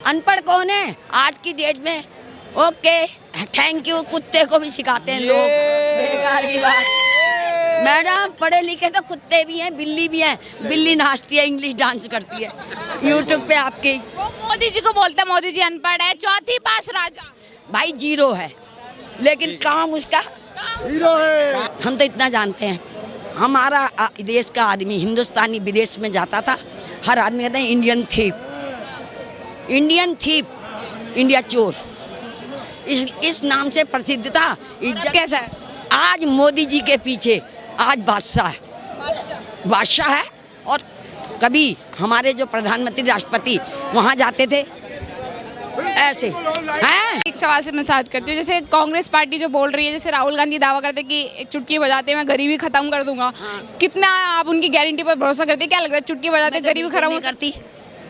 अनपढ़ कौन है आज की डेट में? ओके थैंक यू, कुत्ते को भी सिखाते हैं लोग, बेकार की बात। मैडम पढ़े लिखे तो कुत्ते भी हैं, बिल्ली भी हैं। बिल्ली नाचती है, इंग्लिश डांस करती है यूट्यूब पे आपकी। वो मोदी जी को बोलते हैं मोदी जी अनपढ़ है, चौथी पास राजा। भाई जीरो है, लेकिन काम उसका हीरो है। हम तो इतना जानते हैं, हमारा देश का आदमी हिंदुस्तानी विदेश में जाता था, हर आदमी कहते हैं Indian thief, Indian thief, India चोर, इस नाम से प्रसिद्ध था। इज्जत कैसा है? आज मोदी जी के पीछे आज बादशाह है, बादशाह है। और कभी हमारे जो प्रधानमंत्री राष्ट्रपति वहाँ जाते थे ऐसे हैं। एक सवाल से मैं स्टार्ट करती हूँ, जैसे कांग्रेस पार्टी जो बोल रही है, जैसे राहुल गांधी दावा करते हैं कि एक चुटकी बजाते मैं गरीबी खत्म कर दूंगा, कितना आप उनकी गारंटी पर भरोसा करते हैं? क्या लग रहा है चुटकी बजाते गरीबी खत्म हो करती?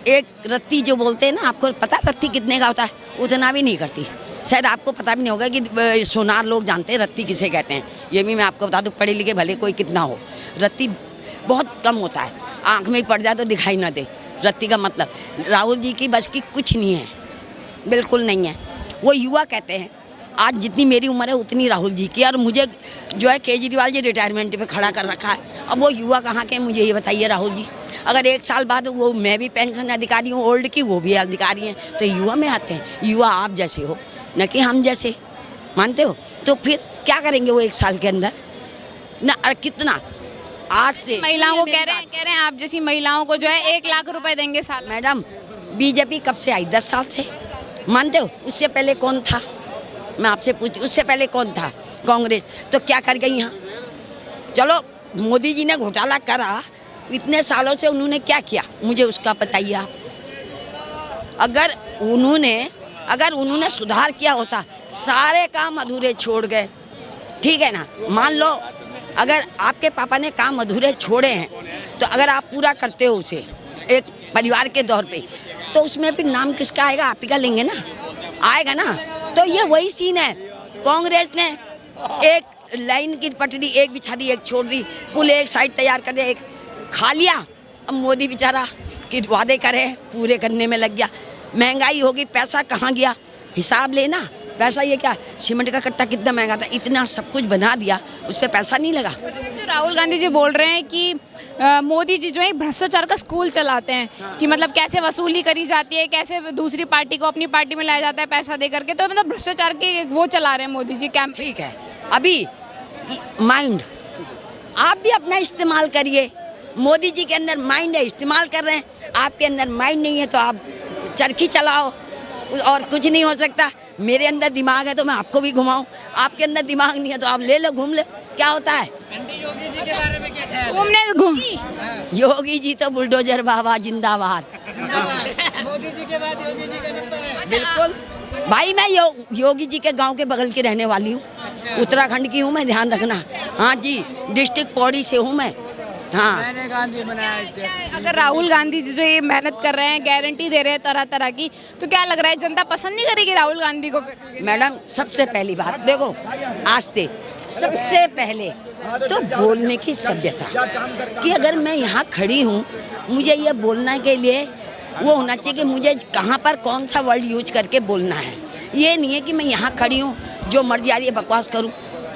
एक रत्ती जो बोलते हैं ना, आपको पता रत्ती कितने का होता है? उतना भी नहीं करती। शायद आपको पता भी नहीं होगा कि सोनार लोग जानते हैं रत्ती किसे कहते हैं। ये भी मैं आपको बता दूं, पढ़े लिखे भले कोई कितना हो, रत्ती बहुत कम होता है, आँख में ही पड़ जाए तो दिखाई ना दे। रत्ती का मतलब राहुल जी की बस की कुछ नहीं है, बिल्कुल नहीं है। वो युवा कहते हैं, आज जितनी मेरी उम्र है उतनी राहुल जी की, और मुझे जो है केजरीवाल जी रिटायरमेंट पे खड़ा कर रखा है। अब वो युवा कहाँ के, मुझे ये बताइए राहुल जी। अगर 1 साल बाद वो, मैं भी पेंशन अधिकारी हूँ ओल्ड की, वो भी अधिकारी हैं, तो युवा में आते हैं। युवा आप जैसे हो, न कि हम जैसे, मानते हो? तो फिर क्या करेंगे वो 1 साल के अंदर ना? कितना आज से महिलाओं को कह रहे हैं आप जैसी महिलाओं को जो है 1 लाख रुपए देंगे साल। मैडम बीजेपी कब से आई? 10 साल से, मानते हो? उससे पहले कौन था? मैं आपसे पूछ, उससे पहले कौन था? कांग्रेस। तो क्या कर गई यहाँ? चलो मोदी जी ने घोटाला करा, इतने सालों से उन्होंने क्या किया, मुझे उसका बताइए आप। अगर उन्होंने सुधार किया होता, सारे काम अधूरे छोड़ गए, ठीक है ना? मान लो अगर आपके पापा ने काम अधूरे छोड़े हैं, तो अगर आप पूरा करते हो उसे एक परिवार के तौर पे, तो उसमें फिर नाम किसका आएगा? आप ही का लेंगे ना, आएगा ना। तो ये वही सीन है, कांग्रेस ने एक लाइन की पटरी एक बिछा दी, एक छोड़ दी, पुल एक साइड तैयार कर दिया, एक खा लिया। अब मोदी बेचारा कि वादे करे पूरे करने में लग गया। महंगाई होगी, पैसा कहाँ गया? हिसाब लेना। पैसा ये क्या, सीमेंट का कट्टा कितना महंगा था, इतना सब कुछ बना दिया, उस पर पैसा नहीं लगा। तो राहुल गांधी जी बोल रहे हैं कि मोदी जी जो है भ्रष्टाचार का स्कूल चलाते हैं, कि मतलब कैसे वसूली करी जाती है, कैसे दूसरी पार्टी को अपनी पार्टी में लाया जाता है पैसा दे करके, तो मतलब भ्रष्टाचार के वो चला रहे हैं मोदी जी कैंप। ठीक है, अभी माइंड आप भी अपना इस्तेमाल करिए। मोदी जी के अंदर माइंड है, इस्तेमाल कर रहे हैं। आपके अंदर माइंड नहीं है तो आप चरखी चलाओ, और कुछ नहीं हो सकता। मेरे अंदर दिमाग है तो मैं आपको भी घुमाऊं, आपके अंदर दिमाग नहीं है तो आप ले लो, घूम लो, क्या होता है? योगी जी के बारे में क्या ख्याल घूमने योगी जी तो बुलडोजर बाबा जिंदाबाद। मोदी जी के बाद योगी जी का नंबर है। बिल्कुल भाई, मैं योगी जी के गांव के बगल की रहने वाली हूँ, उत्तराखंड की हूँ मैं, ध्यान रखना। हाँ जी, डिस्ट्रिक्ट पौड़ी से हूँ मैं। हाँ, मैंने गांधी बनाया। अगर राहुल गांधी जी जो ये मेहनत कर रहे हैं, गारंटी दे रहे हैं तरह तरह की, तो क्या लग रहा है जनता पसंद नहीं करेगी राहुल गांधी को फिर? मैडम सबसे पहली बात देखो, आस्ते सबसे पहले तो बोलने की सभ्यता, कि अगर मैं यहाँ खड़ी हूँ, मुझे ये बोलने के लिए वो होना चाहिए कि मुझे कहाँ पर कौन सा वर्ड यूज करके बोलना है। ये नहीं है कि मैं यहाँ खड़ी हूँ जो मर्जी आ रही है बकवास करूँ।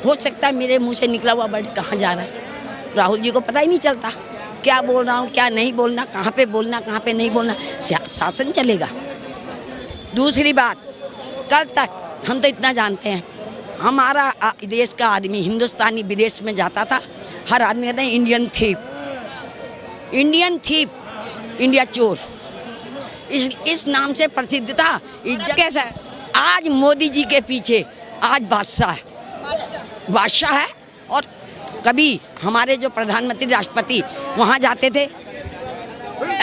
हो सकता है मेरे मुँह से निकला हुआ वर्ड कहाँ जा रहा है, राहुल जी को पता ही नहीं चलता क्या बोल रहा हूँ, क्या नहीं बोलना, कहाँ पे बोलना, कहाँ पे नहीं बोलना। शासन चलेगा। दूसरी बात, कल तक हम तो इतना जानते हैं, हमारा देश का आदमी हिंदुस्तानी विदेश में जाता था, हर आदमी कहते हैं Indian thief, Indian thief, India चोर, इस नाम से प्रसिद्ध था। इज्जत कैसा है? आज मोदी जी के पीछे आज बादशाह है, बादशाह है। और कभी हमारे जो प्रधानमंत्री राष्ट्रपति वहाँ जाते थे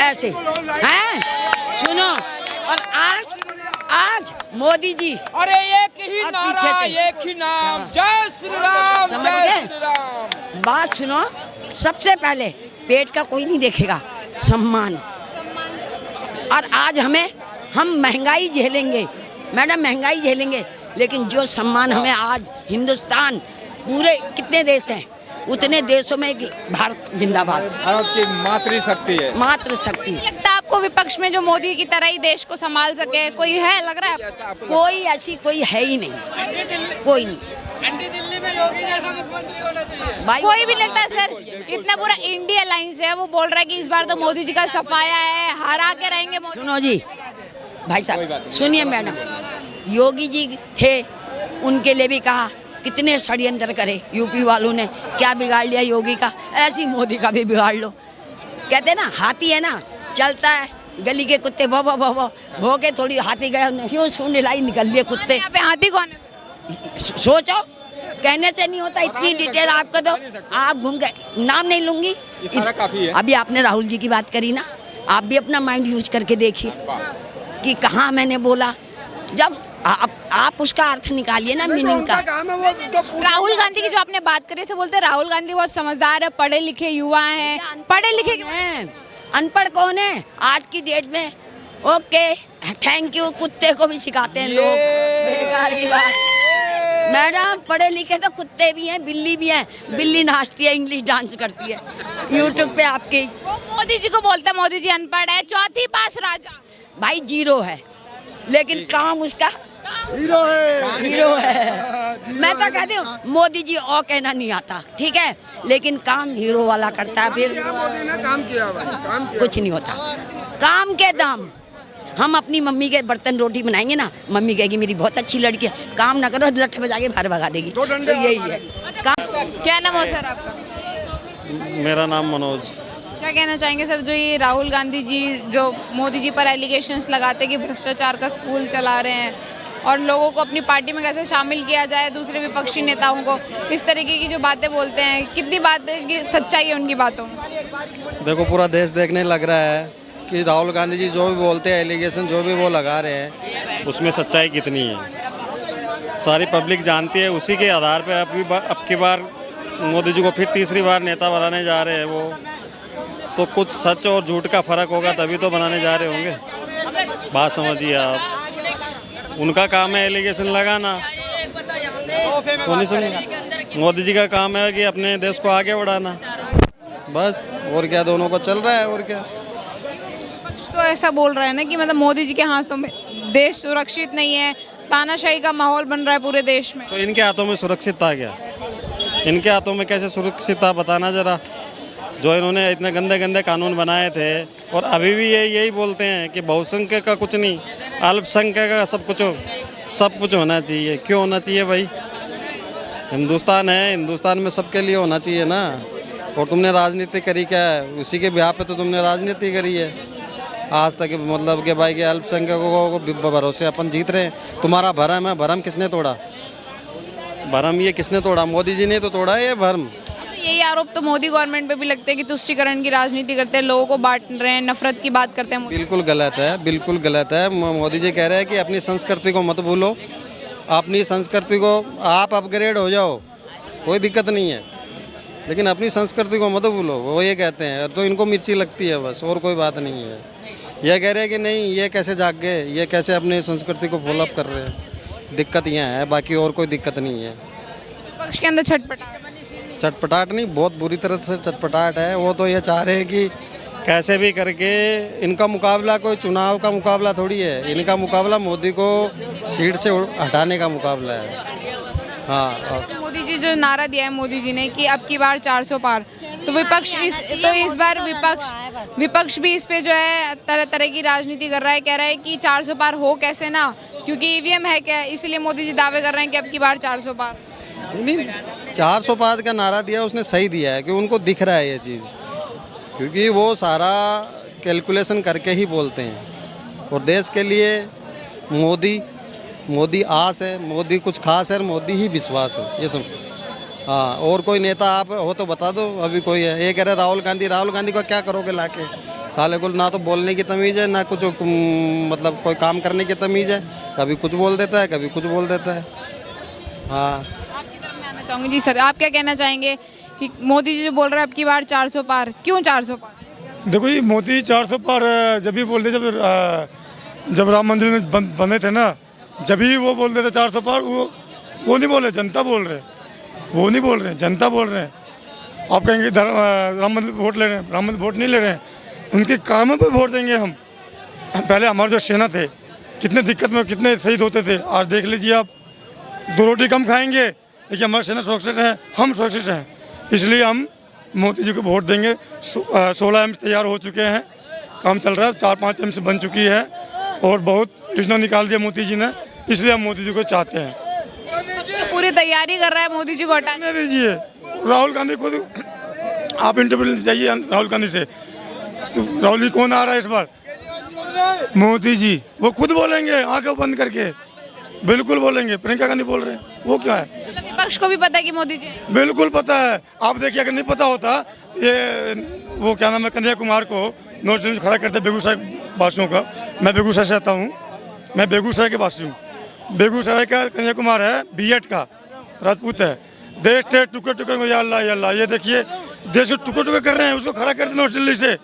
ऐसे हैं, सुनो। और आज मोदी जी, अरे एक ही नारा, एक ही नाम, जय श्री राम, समझ जय गए? श्री राम। बात सुनो, सबसे पहले पेट का कोई नहीं देखेगा, सम्मान। और आज हम महंगाई झेलेंगे मैडम, महंगाई झेलेंगे, लेकिन जो सम्मान हमें आज हिंदुस्तान, पूरे कितने देश हैं, उतने देशों में भारत जिंदाबाद। भारत की मातृशक्ति है। मातृशक्ति। लगता आप आपको विपक्ष में जो मोदी की तरह ही देश को संभाल सके कोई है, लग रहा है आपको? कोई ऐसी कोई है ही नहीं, कोई नहीं दिल्ली में योगी जैसा मुख्यमंत्री होना चाहिए। भाई। कोई भी लगता है सर, इतना पूरा इंडिया अलायंस है, वो बोल रहा है कि इस बार तो मोदी जी का सफाया है, हरा के रहेंगे मोदी। सुनो जी भाई साहब, सुनिए मैडम, योगी जी थे, उनके लिए भी कहा कितने षड्यंत्र करे यूपी वालों ने, क्या बिगाड़ लिया योगी का, ऐसी मोदी का भी बिगाड़ लो। कहते हैं ना हाथी है ना, चलता है, गली के कुत्ते भो भो भो भो भो के थोड़ी हाथी गए, यूं सुन लाई निकल लिए कुत्ते। यहाँ पे हाथी कौन है? सोचो, कहने से नहीं होता, इतनी डिटेल आपको दो, आप घूम गए, नाम नहीं लूंगी। काफी है। अभी आपने राहुल जी की बात करी ना, आप भी अपना माइंड यूज करके देखिए कि कहाँ मैंने बोला। जब आप उसका अर्थ निकालिए ना, मीनिंग का। राहुल गांधी की जो आपने बात करी से बोलते हैं राहुल गांधी बहुत समझदार है, पढ़े लिखे युवा हैं, पढ़े लिखे हैं, अनपढ़ कौन है आज की डेट में? ओके थैंक यू, कुत्ते को भी सिखाते हैं लोग, बेकार की बात। मैडम पढ़े लिखे तो कुत्ते भी हैं, बिल्ली भी हैं, बिल्ली नाचती है, इंग्लिश डांस करती है यूट्यूब पे आपके। वो मोदी जी को बोलते हैं मोदी जी अनपढ़ है, चौथी पास राजा। भाई जीरो है, लेकिन काम उसका हीरो है। मैं तो कहती हूँ मोदी जी और कहना नहीं आता, ठीक है, लेकिन काम हीरो वाला करता है। फिर मोदी ने काम किया भाई, काम किया। कुछ नहीं होता, काम के दाम। हम अपनी मम्मी के बर्तन रोटी बनाएंगे ना, मम्मी कहेगी मेरी बहुत अच्छी लड़की है, काम ना करो लठ बजा के बाहर भगा देगी। तो यही है काम। क्या नाम हो सर आपका? मेरा नाम मनोज। क्या कहना चाहेंगे सर, जो ये राहुल गांधी जी जो मोदी जी पर एलिगेशंस लगाते कि भ्रष्टाचार का स्कूल चला रहे हैं और लोगों को अपनी पार्टी में कैसे शामिल किया जाए, दूसरे विपक्षी नेताओं को इस तरीके की जो बातें बोलते हैं, कितनी बात की सच्चाई है उनकी बातों में? देखो पूरा देश देखने लग रहा है कि राहुल गांधी जी जो भी बोलते हैं, एलिगेशन जो भी वो लगा रहे हैं, उसमें सच्चाई कितनी है सारी पब्लिक जानती है। उसी के आधार पर अब की बार मोदी जी को फिर तीसरी बार नेता बनाने जा रहे हैं वो, तो कुछ सच और झूठ का फर्क होगा तभी तो बनाने जा रहे होंगे। बात समझिए आप, उनका काम है एलिगेशन लगाना, तो नहीं समझ। मोदी जी का काम है कि अपने देश को आगे बढ़ाना, बस। और क्या, दोनों को चल रहा है, और क्या। विपक्ष तो ऐसा बोल रहा है ना कि मतलब मोदी जी के हाथों में देश सुरक्षित नहीं है, तानाशाही का माहौल बन रहा है पूरे देश में। तो इनके हाथों में सुरक्षित था क्या? इनके हाथों में कैसे सुरक्षित था बताना जरा। जो इन्होंने इतने गंदे गंदे कानून बनाए थे, और अभी भी यही बोलते हैं कि बहुसंख्यक का कुछ नहीं, अल्पसंख्यक का सब कुछ होना चाहिए। क्यों होना चाहिए भाई? हिंदुस्तान है, हिंदुस्तान में सबके लिए होना चाहिए ना। और तुमने राजनीति करी क्या है? उसी के बिहार पे तो तुमने राजनीति करी है आज तक, मतलब कि भाई के अल्पसंख्यकों को भरोसे अपन जीत रहे हैं। तुम्हारा भरम है, भरम किसने तोड़ा? भरम ये किसने तोड़ा? मोदी जी ने तो तोड़ा है ये भरम। यही आरोप तो मोदी गवर्नमेंट पे भी लगते हैं कि तुष्टीकरण की राजनीति करते हैं, लोगों को बांट रहे हैं, नफरत की बात करते हैं। बिल्कुल गलत है, बिल्कुल गलत है। मोदी जी कह रहे हैं कि अपनी संस्कृति को मत भूलो, अपनी संस्कृति को आप अपग्रेड हो जाओ, कोई दिक्कत नहीं है, लेकिन अपनी संस्कृति को मत भूलो, वो ये कहते हैं। तो इनको मिर्ची लगती है बस, और कोई बात नहीं है। ये कह रहे हैं कि नहीं, ये कैसे जाग गए, ये कैसे अपनी संस्कृति को फॉलोअप कर रहे हैं। दिक्कत यहाँ है, बाकी और कोई दिक्कत नहीं है। विपक्ष के अंदर चटपटाहट नहीं, बहुत बुरी तरह से चटपटाहट है। वो तो ये चाह रहे हैं कि कैसे भी करके इनका मुकाबला कोई चुनाव का मुकाबला थोड़ी है, इनका मुकाबला मोदी को सीट से हटाने का मुकाबला है। हाँ, और मोदी जी जो नारा दिया है मोदी जी ने कि अब की बार 400 पार, तो विपक्ष इस बार विपक्ष भी इस पे जो है तरह तरह की राजनीति कर रहा है, कह रहा है कि 400 पार हो कैसे ना, क्योंकि ईवीएम है क्या, इसलिए मोदी जी दावे कर रहे हैं कि अब की बार 400 पार। नहीं, 400 पार का नारा दिया उसने सही दिया है कि उनको दिख रहा है ये चीज़, क्योंकि वो सारा कैलकुलेशन करके ही बोलते हैं। और देश के लिए मोदी आस है, मोदी कुछ खास है, और मोदी ही विश्वास है, ये सब। हाँ, और कोई नेता आप हो तो बता दो। अभी कोई है, ये कह रहे राहुल गांधी को क्या करोगे लाके? साले को ना तो बोलने की तमीज़ है, ना कुछ मतलब कोई काम करने की तमीज़ है। कभी कुछ बोल देता है, कभी कुछ बोल देता है। हाँ, आपकी तरफ मैं आना चाहूँगी जी। सर, आप क्या कहना चाहेंगे कि मोदी जी जो बोल रहे हैं अब की बार 400 पार, क्यों 400 पार? देखो ये मोदी 400 पार जब भी बोलते, जब राम मंदिर में बने थे ना, जब भी वो बोलते थे 400 पार, वो नहीं बोल रहे, जनता बोल रहे, वो नहीं बोल रहे, जनता बोल रहे हैं। आप कहेंगे राम मंदिर वोट ले रहे हैं, राम मंदिर वोट नहीं ले रहे हैं। उनके कामों पे वोट देंगे हम। पहले हमारे जो सेना थे कितने दिक्कत में कितने शहीद होते थे, आज देख लीजिए आप, 2 रोटी कम खाएंगे लेकिन हमारे सेना सुरक्षित है, हम सुरक्षित हैं, इसलिए हम मोदी जी को वोट देंगे। 16 एम्स तैयार हो चुके हैं, काम चल रहा है, 4-5 एम्स बन चुकी है और बहुत योजना निकाल दिया मोदी जी ने, इसलिए हम मोदी जी को चाहते हैं। तो पूरी तैयारी कर रहा है मोदी जी को हटाने। नहीं दीजिए, राहुल गांधी खुद आप इंटरव्यू चाहिए राहुल गांधी से, तो राहुल जी कौन आ रहा है इस बार? मोदी जी, वो खुद बोलेंगे आंखें बंद करके, बिल्कुल बोलेंगे। प्रियंका गांधी बोल रहे हैं, वो क्या है? मतलब विपक्ष को भी पता है कि मोदी जी हैं। बिल्कुल पता है। आप देखिए, अगर नहीं पता होता, ये वो क्या नाम है, कन्हैया कुमार को नोट न्यूज खड़ा करते बेगूसराय वासियों का। मैं बेगूसराय से आता हूँ, मैं बेगूसराय के वासी हूँ। बेगूसराय का कन्हैया कुमार है, बीएड का राजपूत है। देश के टुकड़े टुकड़े, या अल्लाह, ये देखिए देश को टुकड़े टुकड़े कर रहे हैं, उसको खड़ा करते नोट दिल्ली से।